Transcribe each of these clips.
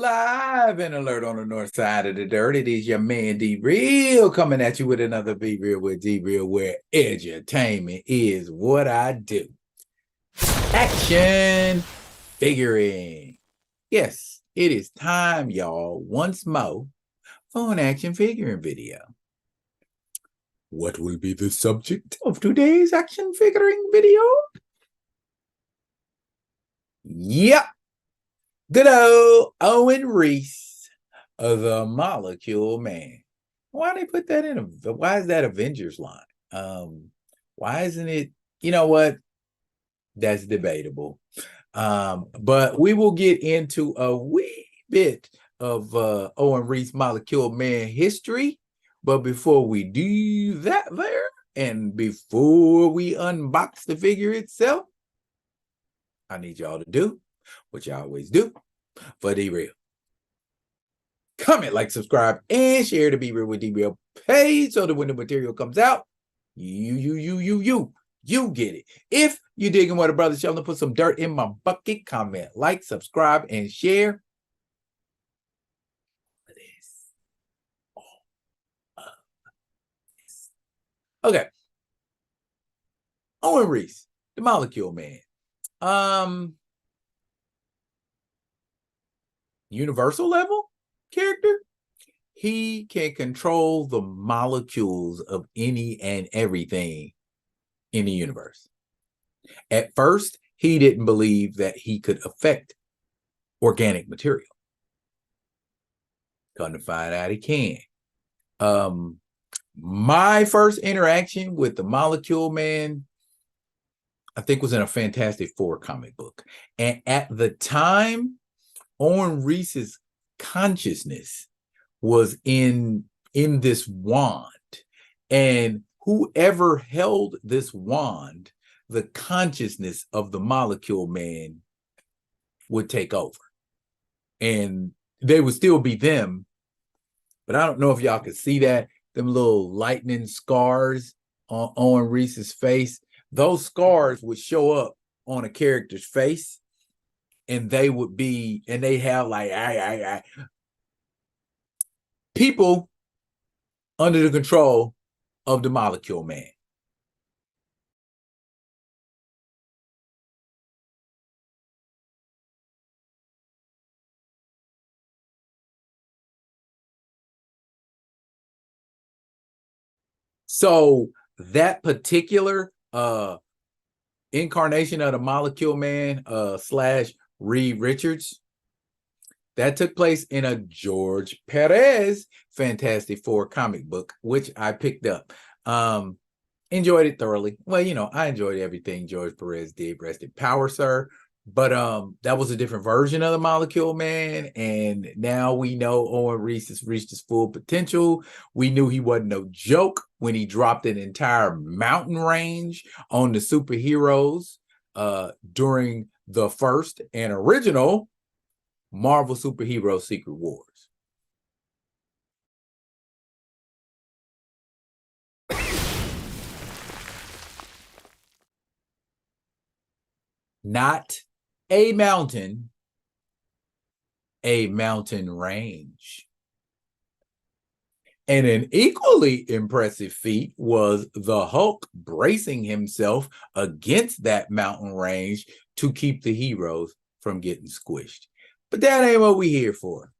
Live and alert on the north side of the dirt. It is your man D Real coming at you with another Be Real with D Real, where edutainment is what I do. Action figuring. Yes, it is time, y'all, once more for an action figuring video. What will be the subject of today's action figuring video? Yep. Good old Owen Reece, the Molecule Man. Why they put that in? Why is that Avengers line? Why isn't it? You know what? That's debatable. But we will get into a wee bit of Owen Reece Molecule Man history. But before we do that, and before we unbox the figure itself, I need y'all to do what you always do for D Real. Comment, like, subscribe, and share the Be Real with D Real page so that when the material comes out, you get it. If you're digging what a brother's showing to put some dirt in my bucket, comment, like, subscribe, and share. Okay. Owen Reece, the Molecule Man. Universal level character. He can control the molecules of any and everything in the universe. At first, he didn't believe that he could affect organic material. Come to find out he can. My first interaction with the Molecule Man, I think, was in a Fantastic Four comic book. And at the time, Owen Reece's consciousness was in this wand. And whoever held this wand, the consciousness of the Molecule Man would take over. And they would still be them. But I don't know if y'all could see that. Them little lightning scars on Owen Reece's face. Those scars would show up on a character's face. And they would be, and they have like people under the control of the Molecule Man. So that particular incarnation of the Molecule Man slash Reed Richards, that took place in a George Perez Fantastic Four comic book, which I picked up. Enjoyed it thoroughly. Well, you know, I enjoyed everything George Perez did. Rest in power, sir. But that was a different version of the Molecule Man, and now we know Owen Reece has reached his full potential. We knew he wasn't no joke when he dropped an entire mountain range on the superheroes during the first and original Marvel Superhero Secret Wars. Not a mountain range. And an equally impressive feat was the Hulk bracing himself against that mountain range to keep the heroes from getting squished. But that ain't what we here for.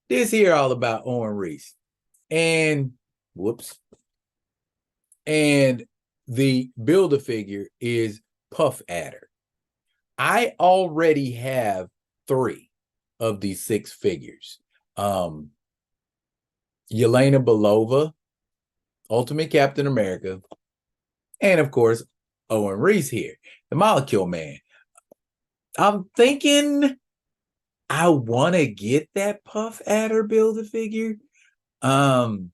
This here all about Owen Reece. And whoops. And the Build-A-Figure is Puff Adder. I already have 3 of these 6 figures. Yelena Belova, Ultimate Captain America, and of course, Owen Reece here, the Molecule Man. I'm thinking I want to get that Puff Adder Build-A-Figure. Baron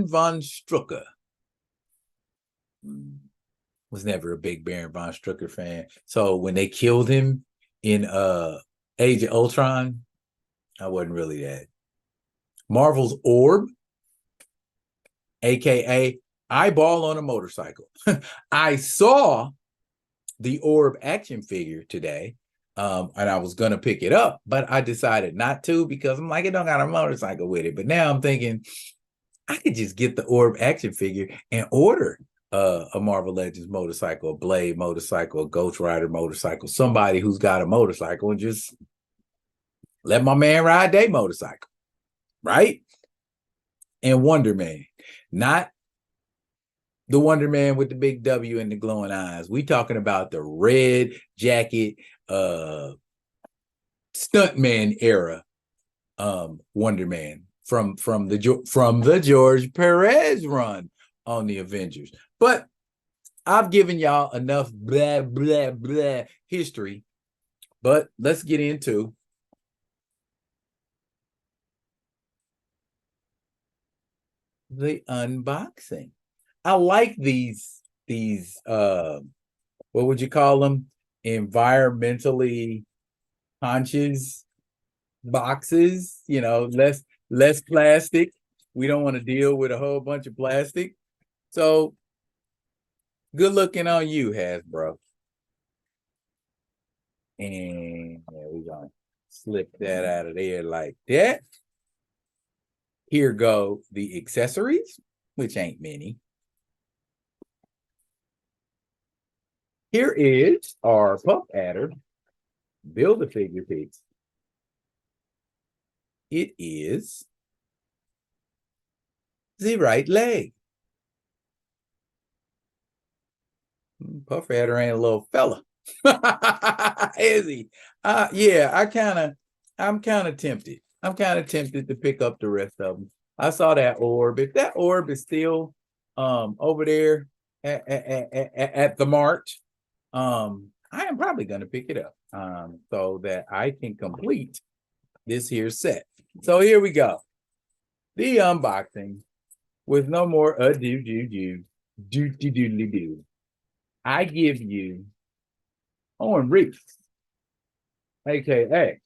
von Strucker. Was never a big Baron von Strucker fan. So when they killed him in Age of Ultron, I wasn't really that. Marvel's Orb, aka Eyeball on a Motorcycle. I saw the Orb action figure today. And I was gonna pick it up, but I decided not to because I'm like, it don't got a motorcycle with it. But now I'm thinking I could just get the Orb action figure and order a Marvel Legends motorcycle, a Blade motorcycle, a Ghost Rider motorcycle, somebody who's got a motorcycle, and just let my man ride their motorcycle, right? And Wonder Man, not the Wonder Man with the big W and the glowing eyes. We talking about the red jacket, stuntman era, Wonder Man from the George Perez run on the Avengers. But I've given y'all enough blah blah blah history. But let's get into the unboxing. I like these what would you call them? Environmentally conscious boxes, you know, less plastic. We don't want to deal with a whole bunch of plastic. So good looking on you, Hasbro. And we're gonna slip that out of there like that. Here go the accessories, which ain't many. Here is our Pup Adder Build-A-Figure piece. It is the right leg. Puff Adder ain't a little fella. Is he? Yeah, I'm kind of tempted. I'm kind of tempted to pick up the rest of them. I saw that orb. If that orb is still over there at the March, I am probably going to pick it up so that I can complete this here set. So here we go. The unboxing with no more ado. I give you Owen Reece, aka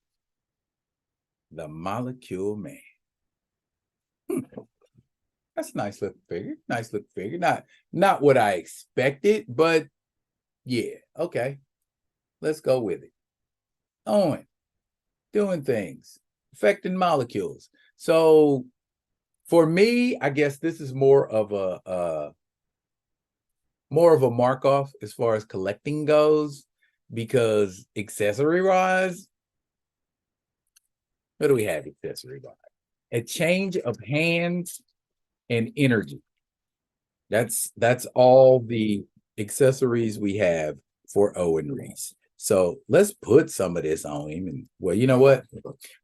the Molecule Man. That's a nice looking figure. Nice looking figure. Not what I expected, but yeah, okay. Let's go with it. Owen, doing things, affecting molecules. So for me, I guess this is more of a mark off as far as collecting goes, because accessory wise, what do we have accessory wise? A change of hands and energy. That's all the accessories we have for Owen Reece. So let's put some of this on him. And well, you know what?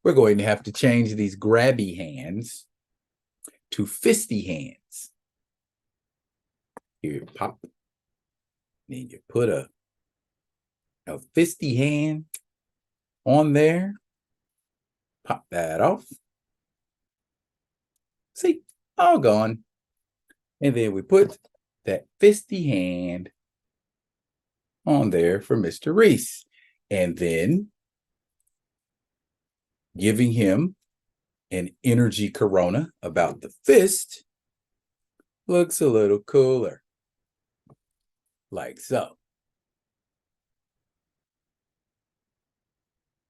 We're going to have to change these grabby hands to fisty hands. Here, pop. Then you put a fisty hand on there. Pop that off. See, all gone. And then we put that fisty hand on there for Mr. Reece. And then giving him an energy corona about the fist looks a little cooler. Like so.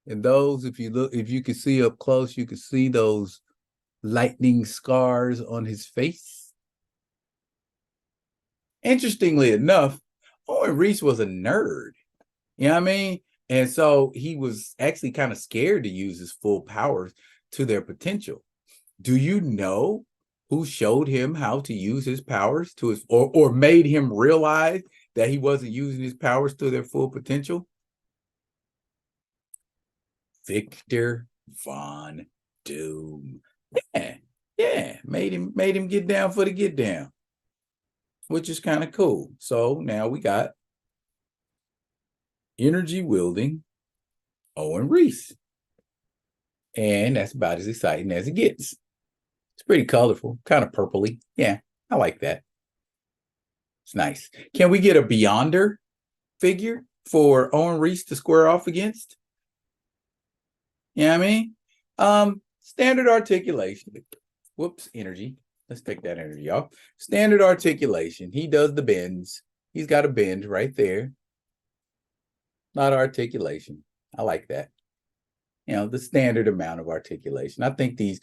And those, if you can see up close, you can see those lightning scars on his face. Interestingly enough, Owen Reece was a nerd. You know what I mean? And so he was actually kind of scared to use his full powers to their potential. Do you know who showed him how to use his powers to his, or made him realize that he wasn't using his powers to their full potential? Victor Von Doom. Yeah, made him get down for the get down, which is kind of cool. So now we got energy wielding Owen Reece, and that's about as exciting as it gets. It's pretty colorful, kind of purpley. Yeah, I like that. It's nice. Can we get a Beyonder figure for Owen Reece to square off against? You know what I mean? Standard articulation. Whoops, energy. Let's take that energy off. Standard articulation. He does the bends. He's got a bend right there. Not articulation. I like that. You know, the standard amount of articulation. I think these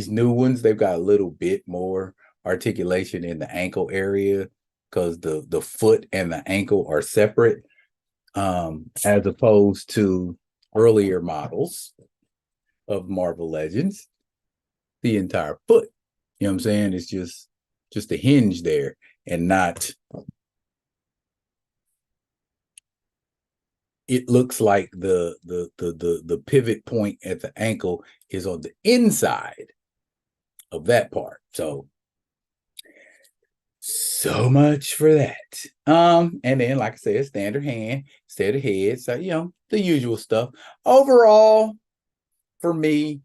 new ones, they've got a little bit more articulation in the ankle area because the foot and the ankle are separate, as opposed to earlier models of Marvel Legends, the entire foot. You know what I'm saying? It's just a hinge there and not, it looks like the pivot point at the ankle is on the inside of that part. So much for that. And then, like I said, standard hand, standard head. So, you know, the usual stuff. Overall, for me,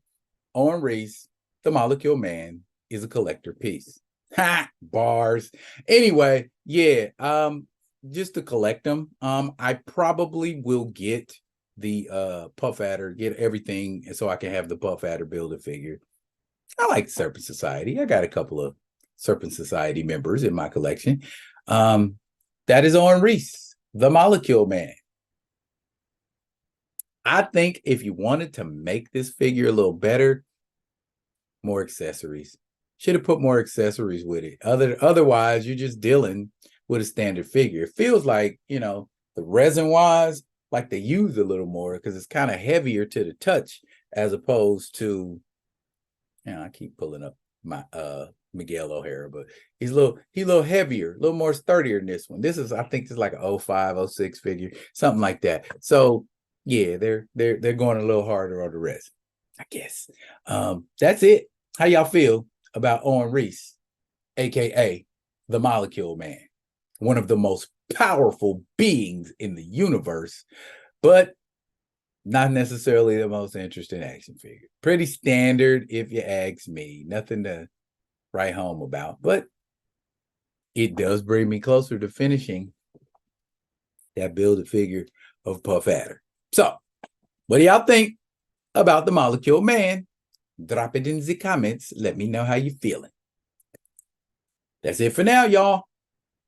Owen Reece, the Molecule Man, is a collector piece. Ha! Bars. Anyway, yeah. Just to collect them. I probably will get the Puff Adder, get everything so I can have the Puff Adder Build-A-Figure. I like Serpent Society. I got a couple of Serpent Society members in my collection. That is Owen Reece, the Molecule Man. I think if you wanted to make this figure a little better, more accessories. Should have put more accessories with it. Otherwise, you're just dealing with a standard figure. It feels like, you know, the resin-wise, like they use a little more because it's kind of heavier to the touch as opposed to, you know, I keep pulling up my Miguel O'Hara, but he's a little heavier, a little more sturdier than this one. This is, I think this is like a 05, 06 figure, something like that. So yeah, they're going a little harder on the resin, I guess. That's it. How y'all feel about Owen Reece, aka the Molecule Man? One of the most powerful beings in the universe, but not necessarily the most interesting action figure. Pretty standard, if you ask me. Nothing to write home about, but it does bring me closer to finishing that Build-A-Figure of Puff Adder. So, what do y'all think about the Molecule Man? Drop it in the comments. Let me know how you're feeling. That's it for now, y'all.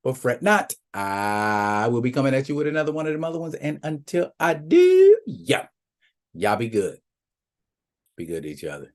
But fret not, I will be coming at you with another one of them other ones. And until I do, y'all be good. Be good to each other.